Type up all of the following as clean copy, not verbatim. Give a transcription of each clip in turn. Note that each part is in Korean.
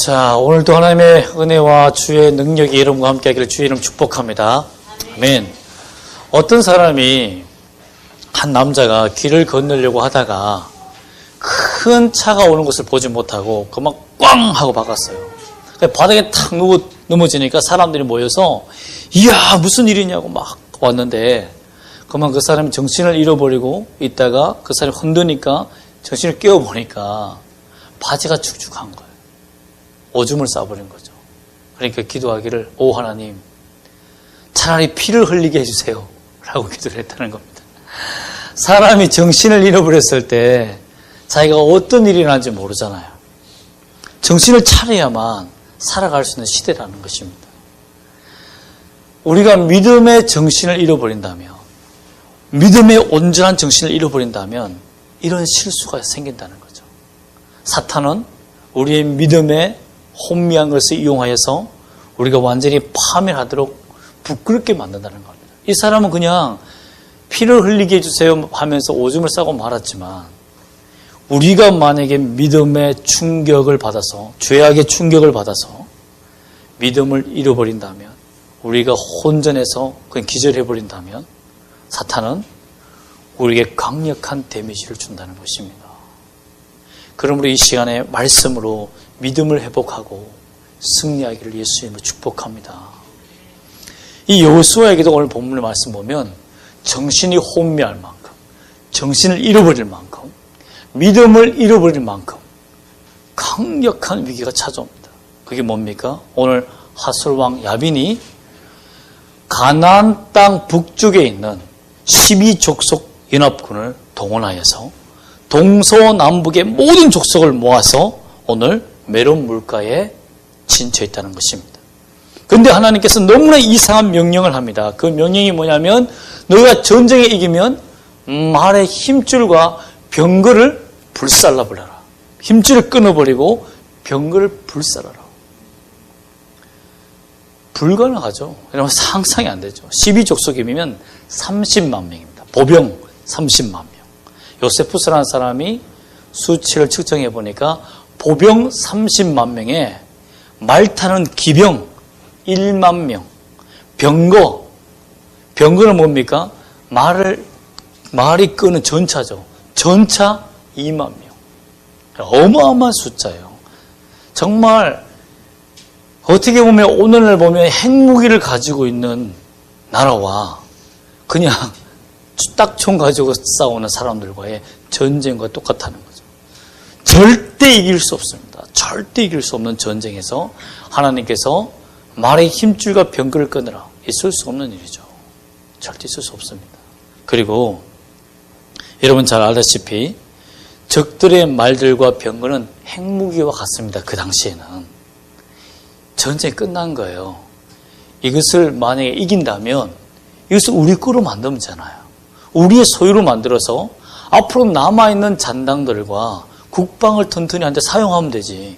자, 오늘도 하나님의 은혜와 주의 능력이 여러분과 함께 하기를 주의 이름 축복합니다. 아멘. 어떤 사람이, 한 남자가 길을 건너려고 하다가 큰 차가 오는 것을 보지 못하고 그만 꽝 하고 박았어요. 바닥에 탁 넘어지니까 사람들이 모여서 이야 무슨 일이냐고 막 왔는데, 그만 그 사람이 정신을 잃어버리고 있다가 그 사람이 흔드니까 정신을 깨워보니까 바지가 축축한 거예요. 오줌을 싸버린 거죠. 그러니까 기도하기를, 오 하나님 차라리 피를 흘리게 해주세요 라고 기도를 했다는 겁니다. 사람이 정신을 잃어버렸을 때 자기가 어떤 일이 일어난지 모르잖아요. 정신을 차려야만 살아갈 수 있는 시대라는 것입니다. 우리가 믿음의 정신을 잃어버린다면, 믿음의 온전한 정신을 잃어버린다면 이런 실수가 생긴다는 거죠. 사탄은 우리의 믿음의 혼미한 것을 이용하여서 우리가 완전히 파멸하도록 부끄럽게 만든다는 겁니다. 이 사람은 그냥 피를 흘리게 해주세요 하면서 오줌을 싸고 말았지만, 우리가 만약에 믿음의 충격을 받아서, 죄악의 충격을 받아서 믿음을 잃어버린다면, 우리가 혼전해서 그냥 기절해버린다면 사탄은 우리에게 강력한 데미지를 준다는 것입니다. 그러므로 이 시간에 말씀으로 믿음을 회복하고 승리하기를 예수님으로 축복합니다. 이 여호수아에게도 오늘 본문의 말씀 보면 정신이 혼미할 만큼, 정신을 잃어버릴 만큼, 믿음을 잃어버릴 만큼 강력한 위기가 찾아옵니다. 그게 뭡니까? 오늘 하솔왕 야빈이 가나안 땅 북쪽에 있는 12족속 연합군을 동원하여서 동서남북의 모든 족속을 모아서 오늘 메론 물가에 진처했다는 것입니다. 그런데 하나님께서 너무나 이상한 명령을 합니다. 그 명령이 뭐냐면, 너희가 전쟁에 이기면 말의 힘줄과 병거를 불살라버려라. 힘줄을 끊어버리고 병거를 불살라라. 불가능하죠. 왜냐하면 상상이 안 되죠. 12족속이면 30만 명입니다. 보병 30만 명. 요세푸스라는 사람이 수치를 측정해 보니까 보병 30만 명에 말 타는 기병 1만 명, 병거는 뭡니까? 말이 끄는 전차죠. 전차 2만 명. 어마어마한 숫자예요. 정말 어떻게 보면 오늘날 보면 핵무기를 가지고 있는 나라와 그냥 딱총 가지고 싸우는 사람들과의 전쟁과 똑같다는 거죠. 절대 이길 수 없습니다. 절대 이길 수 없는 전쟁에서 하나님께서 말의 힘줄과 병거를 끊으라. 있을 수 없는 일이죠. 절대 있을 수 없습니다. 그리고 여러분 잘 알다시피 적들의 말들과 병거는 핵무기와 같습니다. 그 당시에는. 전쟁이 끝난 거예요. 이것을 만약에 이긴다면 이것을 우리 거로 만들면 되잖아요. 우리의 소유로 만들어서 앞으로 남아있는 잔당들과 국방을 튼튼히 한데 사용하면 되지.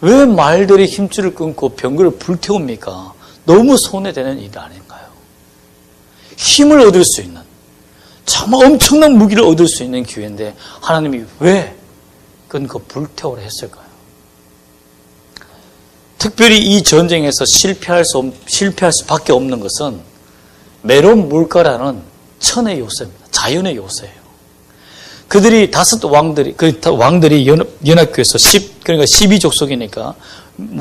왜 말들의 힘줄을 끊고 병거를 불태웁니까? 너무 손해되는 일 아닌가요? 힘을 얻을 수 있는, 정말 엄청난 무기를 얻을 수 있는 기회인데 하나님이 왜 끊고 불태우라 했을까요? 특별히 이 전쟁에서 실패할 수밖에 없는 것은 메론 물가라는 천의 요새입니다. 자연의 요새예요. 그들이 왕들이 연합교에서 그러니까 12족속이니까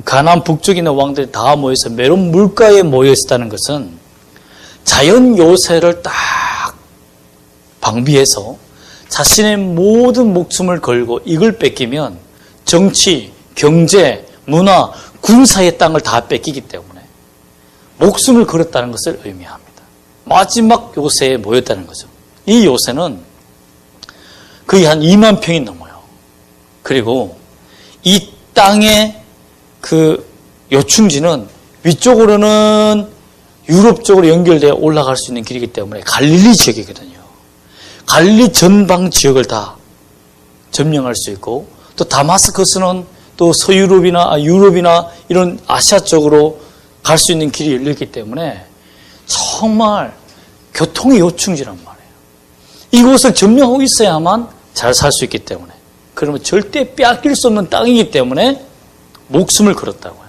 가나안 북쪽에 있는 왕들이 다 모여서 메론 물가에 모여 있었다는 것은 자연 요새를 딱 방비해서 자신의 모든 목숨을 걸고 이걸 뺏기면 정치, 경제, 문화, 군사의 땅을 다 뺏기기 때문에 목숨을 걸었다는 것을 의미합니다. 마지막 요새에 모였다는 거죠. 이 요새는 거의 한 2만 평이 넘어요. 그리고 이 땅의 그 요충지는 위쪽으로는 유럽 쪽으로 연결되어 올라갈 수 있는 길이기 때문에 갈릴리 지역이거든요. 갈릴리 전방 지역을 다 점령할 수 있고, 또 다마스커스는 또 서유럽이나 유럽이나 이런 아시아 쪽으로 갈 수 있는 길이 열렸기 때문에 정말 교통의 요충지란 말이에요. 이곳을 점령하고 있어야만 잘 살 수 있기 때문에, 그러면 절대 빼앗길 수 없는 땅이기 때문에 목숨을 걸었다고요.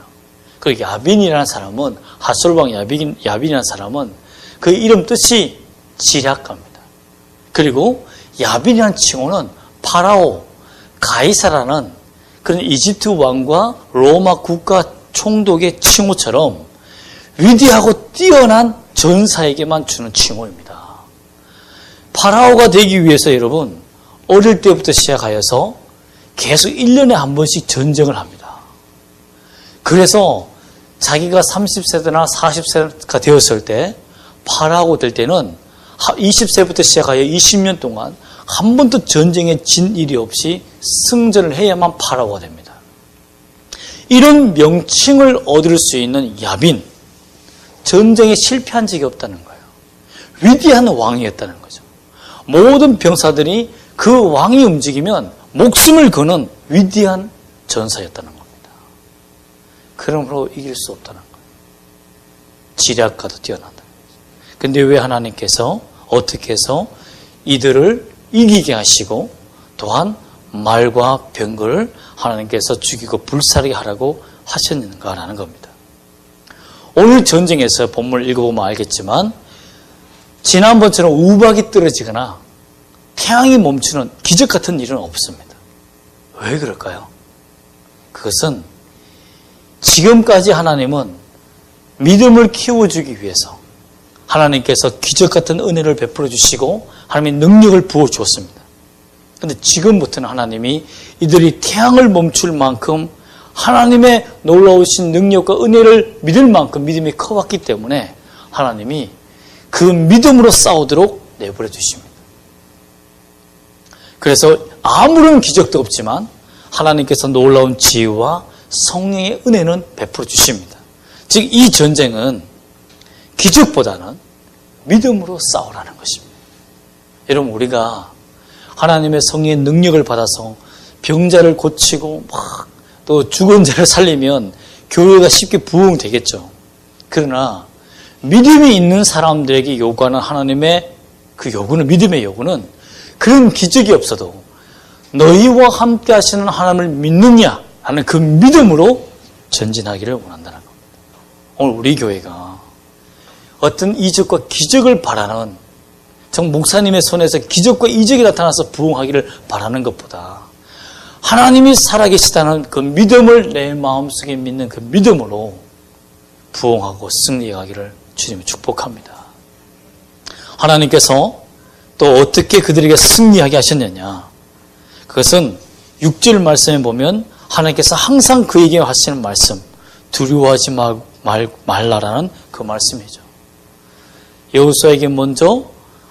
그 야빈이라는 사람은, 하솔왕 야빈이라는 사람은 그 이름 뜻이 지략가입니다. 그리고 야빈이라는 칭호는 파라오, 가이사라는 그런 이집트 왕과 로마 국가 총독의 칭호처럼 위대하고 뛰어난 전사에게만 주는 칭호입니다. 파라오가 되기 위해서 여러분 어릴 때부터 시작하여서 계속 1년에 한 번씩 전쟁을 합니다. 그래서 자기가 30세나 40세가 되었을 때 파라오가 될 때는 20세부터 시작하여 20년 동안 한 번도 전쟁에 진 일이 없이 승전을 해야만 파라오가 됩니다. 이런 명칭을 얻을 수 있는 야빈, 전쟁에 실패한 적이 없다는 거예요. 위대한 왕이었다는 거죠. 모든 병사들이 그 왕이 움직이면 목숨을 거는 위대한 전사였다는 겁니다. 그러므로 이길 수 없다는 거예요. 지략가도 뛰어난다. 근데 왜 하나님께서 어떻게 해서 이들을 이기게 하시고 또한 말과 병거를 하나님께서 죽이고 불사르게 하라고 하셨는가라는 겁니다. 오늘 전쟁에서 본문을 읽어보면 알겠지만 지난번처럼 우박이 떨어지거나 태양이 멈추는 기적 같은 일은 없습니다. 왜 그럴까요? 그것은 지금까지 하나님은 믿음을 키워주기 위해서 하나님께서 기적 같은 은혜를 베풀어 주시고 하나님의 능력을 부어 주었습니다. 그런데 지금부터는 하나님이 이들이 태양을 멈출 만큼 하나님의 놀라우신 능력과 은혜를 믿을 만큼 믿음이 커왔기 때문에 하나님이 그 믿음으로 싸우도록 내버려 두십니다. 그래서 아무런 기적도 없지만 하나님께서 놀라운 지혜와 성령의 은혜는 베풀어 주십니다. 즉 이 전쟁은 기적보다는 믿음으로 싸우라는 것입니다. 여러분 우리가 하나님의 성령의 능력을 받아서 병자를 고치고 막 또 죽은 자를 살리면 교회가 쉽게 부흥되겠죠. 그러나 믿음이 있는 사람들에게 요구하는 하나님의 그 요구는, 믿음의 요구는 그런 기적이 없어도 너희와 함께 하시는 하나님을 믿느냐 하는 그 믿음으로 전진하기를 원한다는 겁니다. 오늘 우리 교회가 어떤 이적과 기적을 바라는, 정 목사님의 손에서 기적과 이적이 나타나서 부흥하기를 바라는 것보다 하나님이 살아계시다는 그 믿음을 내 마음속에 믿는 그 믿음으로 부흥하고 승리하기를 주님이 축복합니다. 하나님께서 또 어떻게 그들에게 승리하게 하셨느냐? 그것은 6절 말씀에 보면 하나님께서 항상 그에게 하시는 말씀, 두려워하지 말라라는 그 말씀이죠. 여호수아에게 먼저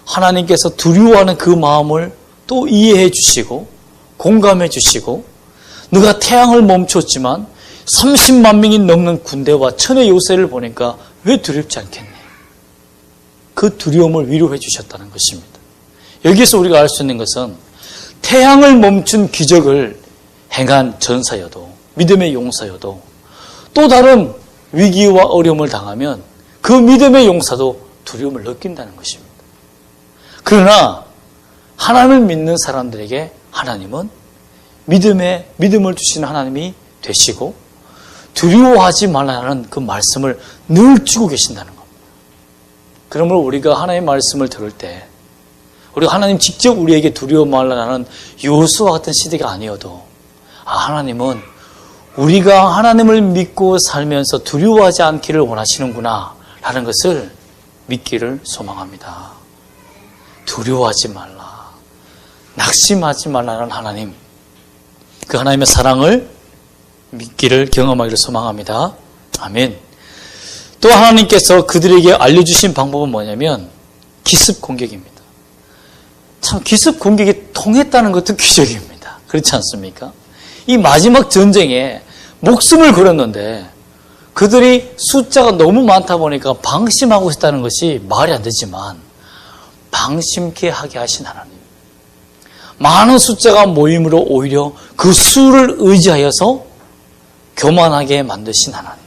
하나님께서 두려워하는 그 마음을 또 이해해 주시고 공감해 주시고, 너가 태양을 멈췄지만 30만 명이 넘는 군대와 천의 요새를 보니까 왜 두렵지 않겠니? 그 두려움을 위로해 주셨다는 것입니다. 여기서 우리가 알 수 있는 것은 태양을 멈춘 기적을 행한 전사여도, 믿음의 용사여도 또 다른 위기와 어려움을 당하면 그 믿음의 용사도 두려움을 느낀다는 것입니다. 그러나 하나님을 믿는 사람들에게 하나님은 믿음을 주시는 하나님이 되시고 두려워하지 말라는 그 말씀을 늘 주고 계신다는 겁니다. 그러므로 우리가 하나님의 말씀을 들을 때 우리가 하나님 직접 우리에게 두려워 말라는 여호수아 같은 시대가 아니어도 하나님은 우리가 하나님을 믿고 살면서 두려워하지 않기를 원하시는구나 라는 것을 믿기를 소망합니다. 두려워하지 말라, 낙심하지 말라는 하나님, 그 하나님의 사랑을 믿기를 경험하기를 소망합니다. 아멘. 또 하나님께서 그들에게 알려주신 방법은 뭐냐면 기습 공격입니다. 참 기습 공격이 통했다는 것도 기적입니다. 그렇지 않습니까? 이 마지막 전쟁에 목숨을 걸었는데 그들이 숫자가 너무 많다 보니까 방심하고 있다는 것이 말이 안 되지만 방심케 하게 하신 하나님, 많은 숫자가 모임으로 오히려 그 수를 의지하여서 교만하게 만드신 하나님,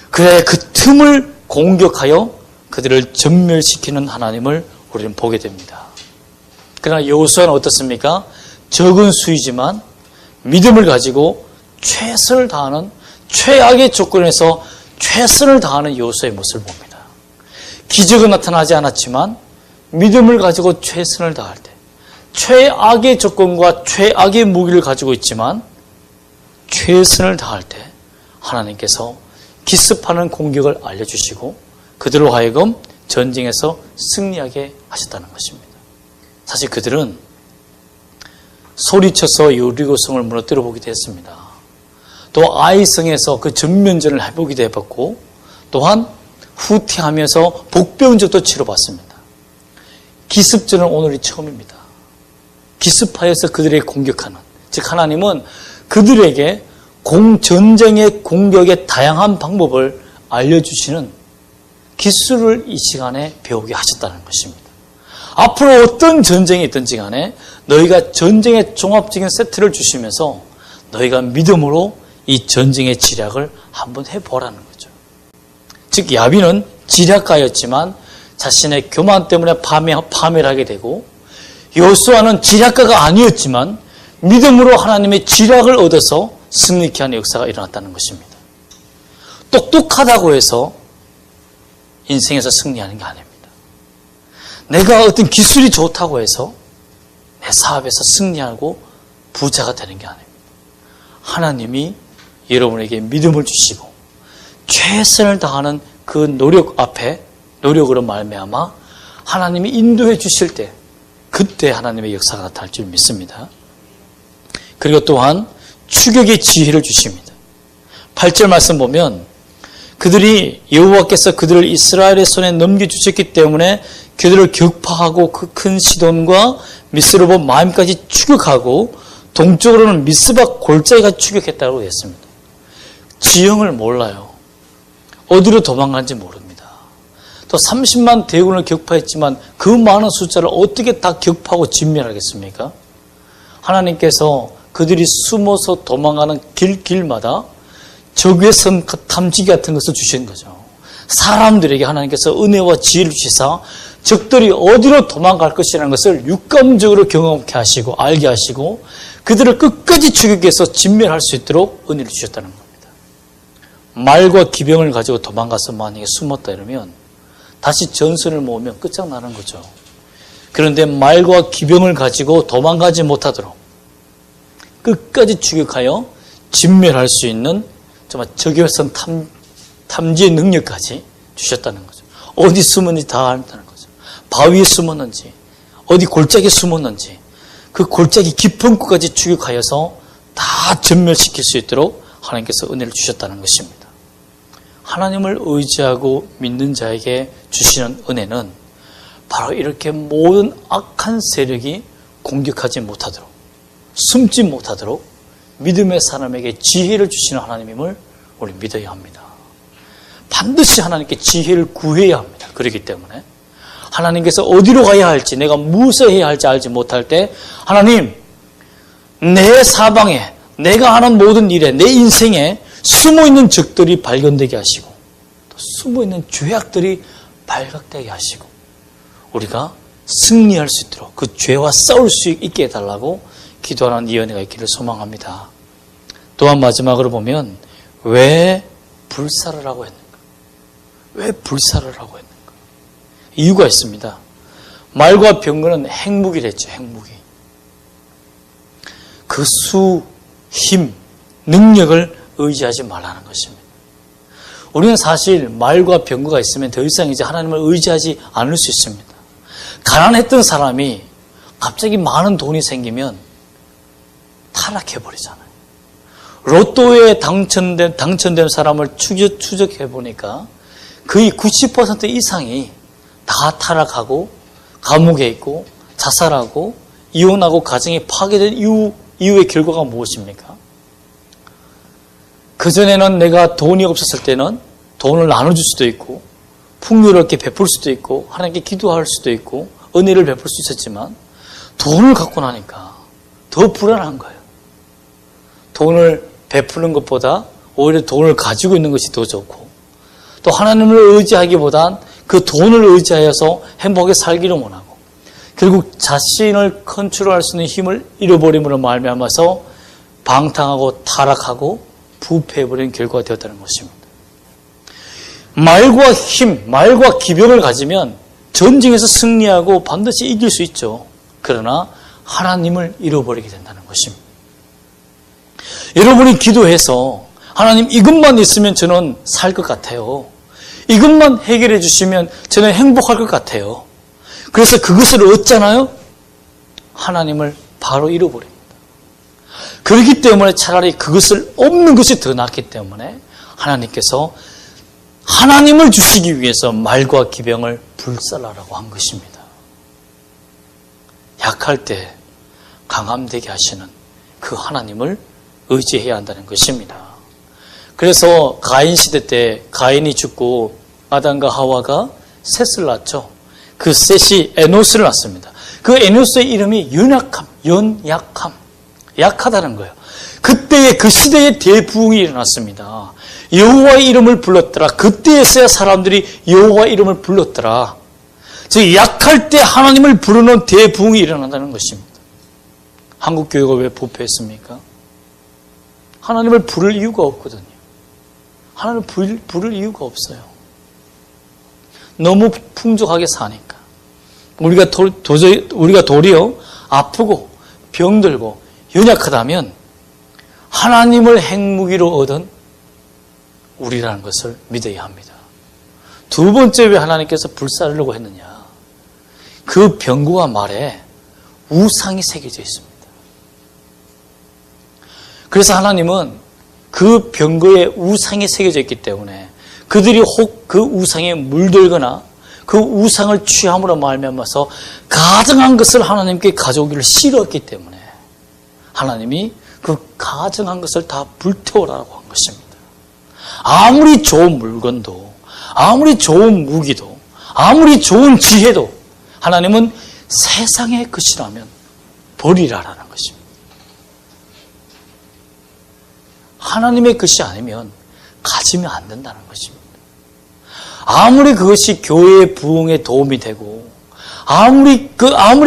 그래 그 틈을 공격하여 그들을 전멸시키는 하나님을 우리는 보게 됩니다. 그러나 여호수아는 어떻습니까? 적은 수이지만 믿음을 가지고 최선을 다하는, 최악의 조건에서 최선을 다하는 요소의 모습을 봅니다. 기적은 나타나지 않았지만 믿음을 가지고 최선을 다할 때, 최악의 조건과 최악의 무기를 가지고 있지만 최선을 다할 때 하나님께서 기습하는 공격을 알려주시고 그들로 하여금 전쟁에서 승리하게 하셨다는 것입니다. 사실 그들은 소리쳐서 여리고성을 무너뜨려 보기도 했습니다. 또 아이성에서 그 전면전을 해보기도 해봤고, 또한 후퇴하면서 복병적도 치러봤습니다. 기습전은 오늘이 처음입니다. 기습하여서 그들에게 공격하는, 즉 하나님은 그들에게 전쟁의 공격의 다양한 방법을 알려주시는 기술을 이 시간에 배우게 하셨다는 것입니다. 앞으로 어떤 전쟁이 있든지 간에 너희가 전쟁의 종합적인 세트를 주시면서 너희가 믿음으로 이 전쟁의 지략을 한번 해보라는 거죠. 즉 야빈은 지략가였지만 자신의 교만 때문에 파멸을 하게 되고, 여호수아는 지략가가 아니었지만 믿음으로 하나님의 지략을 얻어서 승리케 하는 역사가 일어났다는 것입니다. 똑똑하다고 해서 인생에서 승리하는 게 아닙니다. 내가 어떤 기술이 좋다고 해서 내 사업에서 승리하고 부자가 되는 게 아닙니다. 하나님이 여러분에게 믿음을 주시고 최선을 다하는 그 노력 앞에, 노력으로 말미암아 하나님이 인도해 주실 때 그때 하나님의 역사가 나타날 줄 믿습니다. 그리고 또한 추격의 지혜를 주십니다. 8절 말씀 보면 그들이 여호와께서 그들을 이스라엘의 손에 넘겨주셨기 때문에 그들을 격파하고 그 큰 시돈과 미스르봇 마임까지 추격하고 동쪽으로는 미스박 골짜기가 추격했다고 했습니다. 지형을 몰라요. 어디로 도망간지 모릅니다. 또 30만 대군을 격파했지만 그 많은 숫자를 어떻게 다 격파하고 진멸하겠습니까? 하나님께서 그들이 숨어서 도망가는 길마다 적의 선 탐지기 같은 것을 주신 거죠. 사람들에게 하나님께서 은혜와 지혜를 주시사 적들이 어디로 도망갈 것이라는 것을 육감적으로 경험케 하시고 알게 하시고 그들을 끝까지 추격해서 진멸할 수 있도록 은혜를 주셨다는 겁니다. 말과 기병을 가지고 도망가서 만약에 숨었다 이러면 다시 전선을 모으면 끝장나는 거죠. 그런데 말과 기병을 가지고 도망가지 못하도록 끝까지 추격하여 진멸할 수 있는 정말 적외선 탐지의 능력까지 주셨다는 거죠. 어디 숨었는지 다 안다는 거죠. 바위에 숨었는지, 어디 골짜기에 숨었는지, 그 골짜기 깊은 곳까지 추격하여서 다 전멸시킬 수 있도록 하나님께서 은혜를 주셨다는 것입니다. 하나님을 의지하고 믿는 자에게 주시는 은혜는 바로 이렇게 모든 악한 세력이 공격하지 못하도록, 숨지 못하도록 믿음의 사람에게 지혜를 주시는 하나님임을 우리 믿어야 합니다. 반드시 하나님께 지혜를 구해야 합니다. 그렇기 때문에 하나님께서 어디로 가야 할지, 내가 무엇을 해야 할지 알지 못할 때 하나님, 내 사방에, 내가 하는 모든 일에, 내 인생에 숨어있는 적들이 발견되게 하시고 또 숨어있는 죄악들이 발각되게 하시고 우리가 승리할 수 있도록 그 죄와 싸울 수 있게 해달라고 기도하는 이 은혜가 있기를 소망합니다. 또한 마지막으로 보면 왜 불사를 하고 했는가? 왜 불사를 하고 했는가? 이유가 있습니다. 말과 병거는 핵무기랬죠. 핵무기. 그 수, 힘, 능력을 의지하지 말라는 것입니다. 우리는 사실 말과 병거가 있으면 더 이상 이제 하나님을 의지하지 않을 수 있습니다. 가난했던 사람이 갑자기 많은 돈이 생기면 타락해버리잖아요. 로또에 당첨된 사람을 추적해 보니까 거의 90% 이상이 다 타락하고 감옥에 있고 자살하고 이혼하고 가정이 파괴된 이유의 결과가 무엇입니까? 그전에는 내가 돈이 없었을 때는 돈을 나눠줄 수도 있고 풍요롭게 베풀 수도 있고 하나님께 기도할 수도 있고 은혜를 베풀 수 있었지만 돈을 갖고 나니까 더 불안한 거예요. 돈을 베푸는 것보다 오히려 돈을 가지고 있는 것이 더 좋고 또 하나님을 의지하기보단 그 돈을 의지하여서 행복하게 살기를 원하고 결국 자신을 컨트롤할 수 있는 힘을 잃어버림으로 말미암아서 방탕하고 타락하고 부패해버린 결과가 되었다는 것입니다. 말과 힘, 말과 기병을 가지면 전쟁에서 승리하고 반드시 이길 수 있죠. 그러나 하나님을 잃어버리게 된다는 것입니다. 여러분이 기도해서 하나님 이것만 있으면 저는 살 것 같아요. 이것만 해결해 주시면 저는 행복할 것 같아요. 그래서 그것을 얻잖아요. 하나님을 바로 잃어버립니다. 그렇기 때문에 차라리 그것을 없는 것이 더 낫기 때문에 하나님께서 하나님을 주시기 위해서 말과 기병을 불살라라고 한 것입니다. 약할 때 강함되게 하시는 그 하나님을 의지해야 한다는 것입니다. 그래서 가인 시대 때 가인이 죽고 아담과 하와가 셋을 낳죠. 그 셋이 에노스를 낳습니다. 그 에노스의 이름이 연약함, 약하다는 거예요. 그때의 그 시대의 대부흥이 일어났습니다. 여호와의 이름을 불렀더라. 그때에서야 사람들이 여호와의 이름을 불렀더라. 즉 약할 때 하나님을 부르는 대부흥이 일어난다는 것입니다. 한국 교회가 왜 부패했습니까? 하나님을 부를 이유가 없거든요. 하나님을 부를 이유가 없어요. 너무 풍족하게 사니까. 우리가 도리어 아프고 병들고 연약하다면 하나님을 핵무기로 얻은 우리라는 것을 믿어야 합니다. 두 번째 왜 하나님께서 불사르려고 했느냐? 그 병고와 말에 우상이 새겨져 있습니다. 그래서 하나님은 그 병거에 우상이 새겨져 있기 때문에 그들이 혹 그 우상에 물들거나 그 우상을 취함으로 말미암아서 가증한 것을 하나님께 가져오기를 싫어했기 때문에 하나님이 그 가증한 것을 다 불태우라고 한 것입니다. 아무리 좋은 물건도, 아무리 좋은 무기도, 아무리 좋은 지혜도 하나님은 세상의 것이라면 버리라라는 것입니다. 하나님의 것이 아니면 가지면 안 된다는 것입니다. 아무리 그것이 교회의 부흥에 도움이 되고 아무리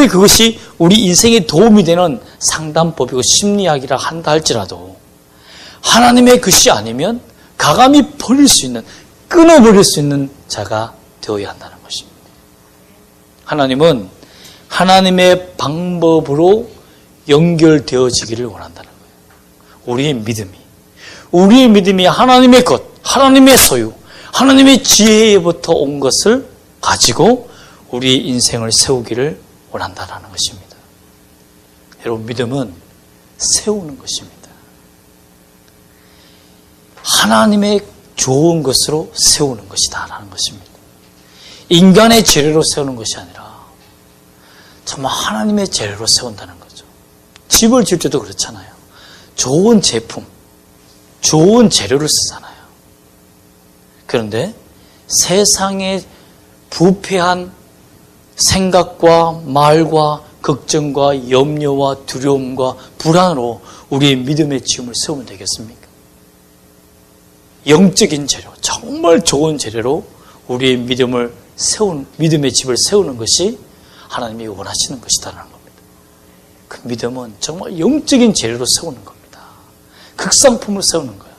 그것이 우리 인생에 도움이 되는 상담법이고 심리학이라 한다 할지라도 하나님의 것이 아니면 가감히 버릴 수 있는, 끊어버릴 수 있는 자가 되어야 한다는 것입니다. 하나님은 하나님의 방법으로 연결되어지기를 원한다는 거예요. 우리의 믿음이 하나님의 것, 하나님의 소유, 하나님의 지혜부터 온 것을 가지고 우리의 인생을 세우기를 원한다는 것입니다. 여러분, 믿음은 세우는 것입니다. 하나님의 좋은 것으로 세우는 것이다라는 것입니다. 인간의 재료로 세우는 것이 아니라 정말 하나님의 재료로 세운다는 거죠. 집을 지을 때도 그렇잖아요. 좋은 제품, 좋은 재료를 쓰잖아요. 그런데 세상의 부패한 생각과 말과 걱정과 염려와 두려움과 불안으로 우리의 믿음의 지음을 세우면 되겠습니까? 영적인 재료, 정말 좋은 재료로 우리의 믿음의 집을 세우는 것이 하나님이 원하시는 것이다라는 겁니다. 그 믿음은 정말 영적인 재료로 세우는 겁니다. 극상품을 세우는 거예요.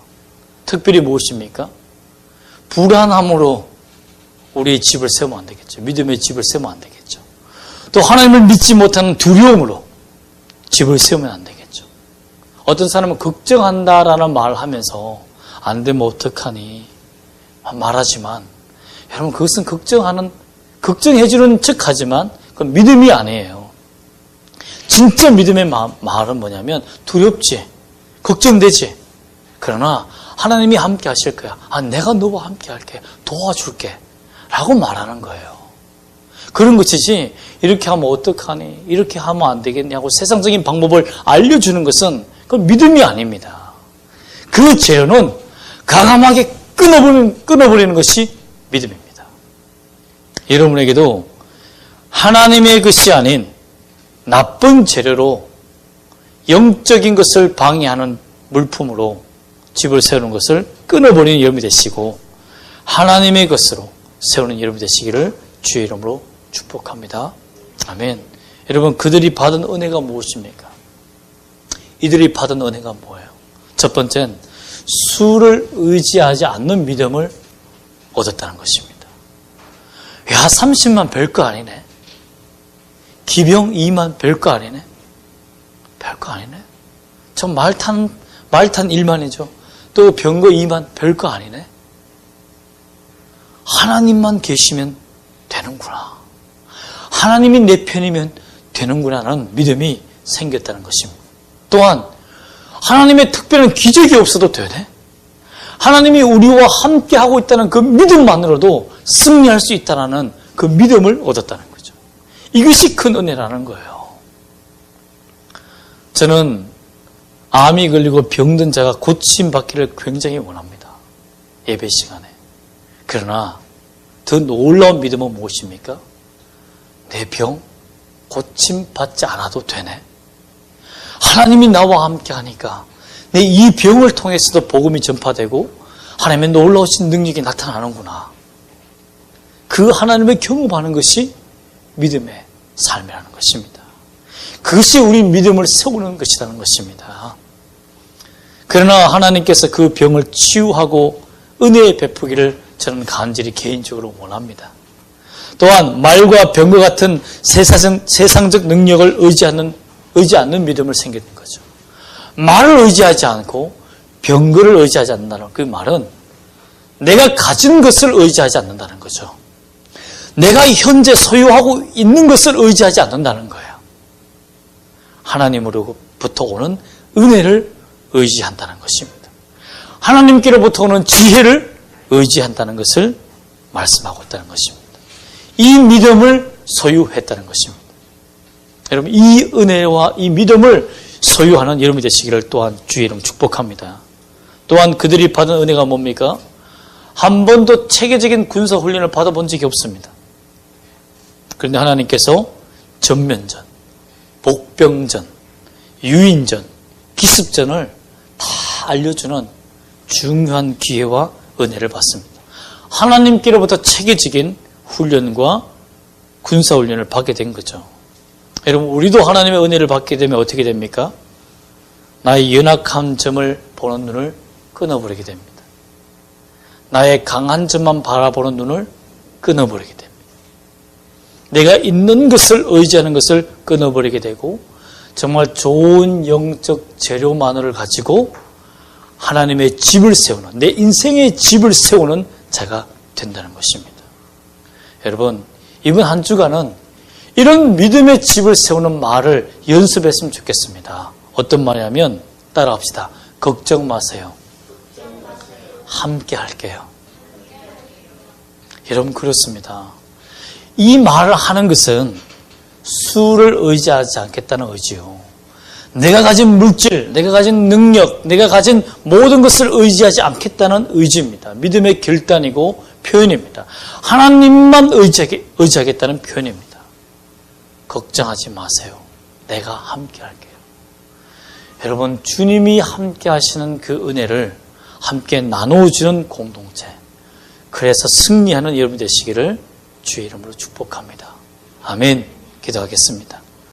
특별히 무엇입니까? 불안함으로 우리의 집을 세우면 안 되겠죠. 믿음의 집을 세우면 안 되겠죠. 또 하나님을 믿지 못하는 두려움으로 집을 세우면 안 되겠죠. 어떤 사람은 걱정한다라는 말을 하면서 안 되면 어떡하니 말하지만 여러분, 그것은 걱정해주는 척 하지만 그건 믿음이 아니에요. 진짜 믿음의 말은 뭐냐면 두렵지, 걱정되지. 그러나 하나님이 함께 하실 거야. 내가 너와 함께 할게. 도와줄게. 라고 말하는 거예요. 그런 것이지 이렇게 하면 어떡하니? 이렇게 하면 안 되겠냐고 세상적인 방법을 알려주는 것은 그건 믿음이 아닙니다. 그 재료는 강함하게 끊어버리는 것이 믿음입니다. 여러분에게도 하나님의 것이 아닌 나쁜 재료로 영적인 것을 방해하는 물품으로 집을 세우는 것을 끊어버리는 여러분이 되시고 하나님의 것으로 세우는 여러분이 되시기를 주의 이름으로 축복합니다. 아멘. 여러분, 그들이 받은 은혜가 무엇입니까? 이들이 받은 은혜가 뭐예요? 첫 번째는 수를 의지하지 않는 믿음을 얻었다는 것입니다. 야, 30만 별거 아니네. 기병 2만 별거 아니네. 별거 아니네. 저 말탄 1만이죠. 또 병거 2만 별거 아니네. 하나님만 계시면 되는구나. 하나님이 내 편이면 되는구나라는 믿음이 생겼다는 것입니다. 또한 하나님의 특별한 기적이 없어도 되네. 하나님이 우리와 함께하고 있다는 그 믿음만으로도 승리할 수 있다는 그 믿음을 얻었다는 거죠. 이것이 큰 은혜라는 거예요. 저는 암이 걸리고 병든 자가 고침받기를 굉장히 원합니다. 예배 시간에. 그러나 더 놀라운 믿음은 무엇입니까? 내 병 고침받지 않아도 되네. 하나님이 나와 함께 하니까 내 이 병을 통해서도 복음이 전파되고 하나님의 놀라우신 능력이 나타나는구나. 그 하나님을 경험하는 것이 믿음의 삶이라는 것입니다. 그것이 우리 믿음을 세우는 것이라는 것입니다. 그러나 하나님께서 그 병을 치유하고 은혜의 베푸기를 저는 간절히 개인적으로 원합니다. 또한 말과 병과 같은 세상적 능력을 의지 않는 믿음을 생기는 거죠. 말을 의지하지 않고 병거를 의지하지 않는다는 그 말은 내가 가진 것을 의지하지 않는다는 거죠. 내가 현재 소유하고 있는 것을 의지하지 않는다는 거예요. 하나님으로부터 오는 은혜를 의지한다는 것입니다. 하나님께로부터 오는 지혜를 의지한다는 것을 말씀하고 있다는 것입니다. 이 믿음을 소유했다는 것입니다. 여러분, 이 은혜와 이 믿음을 소유하는 여러분이 되시기를 또한 주의 이름 축복합니다. 또한 그들이 받은 은혜가 뭡니까? 한 번도 체계적인 군사훈련을 받아본 적이 없습니다. 그런데 하나님께서 전면전, 복병전, 유인전, 기습전을 다 알려주는 중요한 기회와 은혜를 받습니다. 하나님께로부터 체계적인 훈련과 군사훈련을 받게 된 거죠. 여러분, 우리도 하나님의 은혜를 받게 되면 어떻게 됩니까? 나의 연약한 점을 보는 눈을 끊어버리게 됩니다. 나의 강한 점만 바라보는 눈을 끊어버리게 됩니다. 내가 있는 것을 의지하는 것을 끊어버리게 되고 정말 좋은 영적 재료만을 가지고 하나님의 집을 세우는, 내 인생의 집을 세우는 자가 된다는 것입니다. 여러분, 이번 한 주간은 이런 믿음의 집을 세우는 말을 연습했으면 좋겠습니다. 어떤 말이냐면 따라합시다. 걱정 마세요. 함께 할게요. 여러분, 그렇습니다. 이 말을 하는 것은 수를 의지하지 않겠다는 의지요. 내가 가진 물질, 내가 가진 능력, 내가 가진 모든 것을 의지하지 않겠다는 의지입니다. 믿음의 결단이고 표현입니다. 하나님만 의지하겠다는 표현입니다. 걱정하지 마세요. 내가 함께 할게요. 여러분, 주님이 함께 하시는 그 은혜를 함께 나눠주는 공동체, 그래서 승리하는 여러분 되시기를 주의 이름으로 축복합니다. 아멘. 기도하겠습니다.